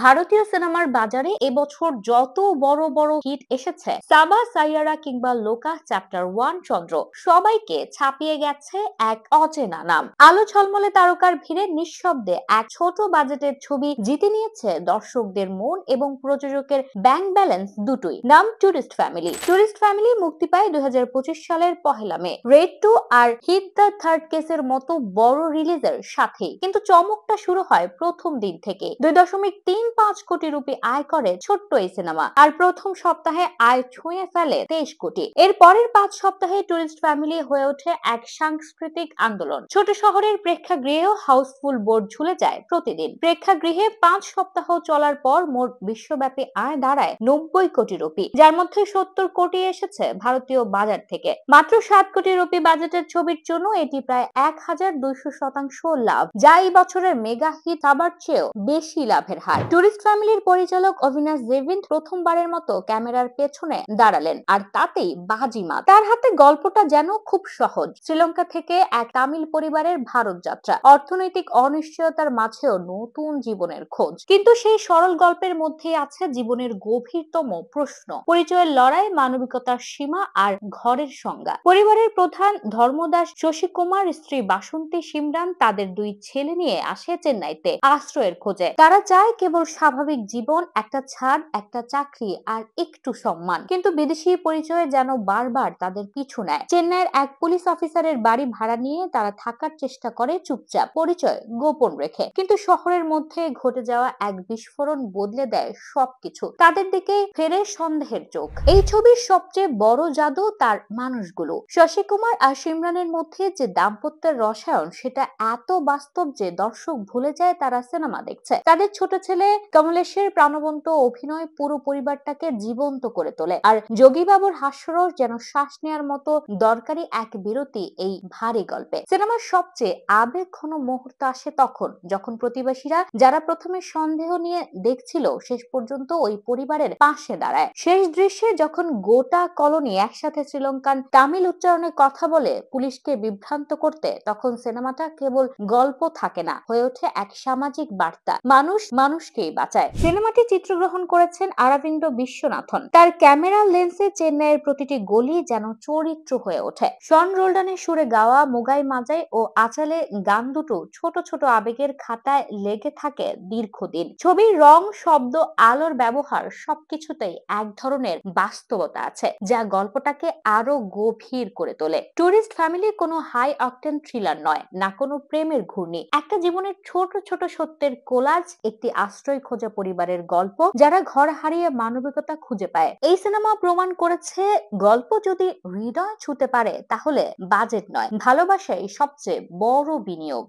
ভারতীয় সিনেমার বাজারে এবছর যত বড় বড় হিট এসেছে, সাবা সাইয়ারা কিংবা লোকা চ্যাপ্টার 1 চন্দ্র সবাইকে ছাপিয়ে গেছে এক অচেনা নাম। আলো ঝলমলে তারকার ভিড়ে নিঃশব্দে এক ছোট বাজেটের ছবি জিতে নিয়েছে দর্শকদের মন এবং প্রযোজকের ব্যাংক ব্যালেন্স দুটোই। নাম টুরিস্ট ফ্যামিলি। টুরিস্ট ফ্যামিলি মুক্তি পায় 2025 সালের 1 মে রেড 2 আর হিট দ্য থার্ড কেসের মতো বড় রিলিজের সাথেই। কিন্তু চমকটা শুরু হয় প্রথম দিন থেকে। 2.35 কোটি রুপি আয় করে ছোট্ট এই সিনেমা, আর প্রথম সপ্তাহে আয় ছুঁয়ে ফেলে 23 কোটি। এর পরের 5 সপ্তাহে টুরিস্ট ফ্যামিলি হয়ে ওঠে এক সাংস্কৃতিক আন্দোলন। ছোট শহরের প্রেক্ষাগৃহেও হাউসফুল বোর্ড ঝুলে যায় প্রতিদিন। প্রেক্ষাগৃহে 5 সপ্তাহ চলার পর মোট বিশ্বব্যাপী আয় দাঁড়ায় 90 কোটি রুপি, যার মধ্যে 70 কোটি এসেছে ভারতীয় বাজার থেকে। মাত্র 7 কোটি রুপি বাজেটের ছবির জন্য এটি প্রায় 1200% লাভ, যা এই বছরের মেগা হিট সাবার চেয়েও বেশি লাভের হার। টুরিস্ট ফ্যামিলির পরিচালক অবিনাশ দেববিন্দ প্রথমবারের মতো ক্যামেরার পেছনে দাঁড়ালেন, আর তাতেই বাজিমাত। তার হাতে গল্পটা যেন খুব সহজ, শ্রীলঙ্কা থেকে এক তামিল পরিবারের ভারত যাত্রা, অর্থনৈতিক অনিশ্চয়তার মাঝেও নতুন জীবনের খোঁজ। কিন্তু সেই সরল গল্পের মধ্যে আছে জীবনের গভীরতম প্রশ্ন, পরিচয়ের লড়াই, মানবিকতার সীমা আর ঘরের সংজ্ঞা। পরিবারের প্রধান ধর্মদাস শশী কুমার, স্ত্রী বাসন্তী সিমরান, তাদের 2 ছেলে নিয়ে আসে চেন্নাইতে আশ্রয়ের খোঁজে। তারা চায় কেবল স্বাভাবিক জীবন, একটা ছাদ, একটা চাকরি আর একটু সম্মান। কিন্তু বিদেশি পরিচয় যেন বারবার তাদের পিছু নেয়। চেন্নাইয়ের এক পুলিশ অফিসারের বাড়ি ভাড়া নিয়ে তারা থাকার চেষ্টা করে চুপচাপ, পরিচয় গোপন রেখে। কিন্তু শহরের মধ্যে ঘটে যাওয়া এক বিস্ফোরণ বদলে দেয় সবকিছু। তাদের দিকে ফেরে সন্দেহের চোখ। এই ছবির সবচেয়ে বড় জাদু তার মানুষগুলো। শশী কুমার আর সিমরানের মধ্যে যে দাম্পত্যের রসায়ন, সেটা এত বাস্তব যে দর্শক ভুলে যায় তারা সিনেমা দেখছে। তাদের ছোট ছেলে কমলেশের প্রাণবন্ত অভিনয় পুরো পরিবারটাকে জীবন্ত করে তোলে, আর যোগী বাবুর হাস্যরস যেন শ্বাস নেওয়ার মতো দরকারি এক বিরতি এই ভারী গল্পে। সিনেমার সবচেয়ে আবেগঘন মুহূর্ত আসে তখন, যখন প্রতিবেশীরা, যারা প্রথমে সন্দেহ নিয়ে দেখছিল, শেষ পর্যন্ত ওই পরিবারের পাশে দাঁড়ায়। শেষ দৃশ্যে যখন গোটা কলোনি একসাথে শ্রীলঙ্কান তামিল উচ্চারণে কথা বলে পুলিশকে বিভ্রান্ত করতে, তখন সিনেমাটা কেবল গল্প থাকে না, হয়ে ওঠে এক সামাজিক বার্তা। মানুষ মানুষকেই বাঁচায়। সিনেমাটি চিত্রগ্রহণ করেছেন আরাবিন্দ বিশ্বনাথন। তার ক্যামেরা লেন্সে চেন্নাইয়ের প্রতিটি গলি যেন চরিত্র হয়ে ওঠে। শন রোল্ডানের সুরে গাওয়া মুগাই মাজাই ও আচালে গান দুটো ছোট ছোট আবেগের খাতায় লেগে থাকে দীর্ঘদিন। ছবির রং, শব্দ, আলোর ব্যবহার সবকিছুতেই এক ধরনের বাস্তবতা আছে, যা গল্পটাকে আরো গভীর করে তোলে। টুরিস্ট ফ্যামিলি কোনো হাই অকটেন থ্রিলার নয়, না কোনো প্রেমের ঘূর্ণি, একটা জীবনের ছোট ছোট সত্যের কোলাজ, একটি আশ্রয় খোঁজা পরিবারের গল্প যারা ঘর হারিয়ে মানবিকতা খুঁজে পায়। এই সিনেমা প্রমাণ করেছে, গল্প যদি হৃদয় ছুঁতে পারে তাহলে বাজেট নয়, ভালোবাসাই সবচেয়ে বড় বিনিয়োগ।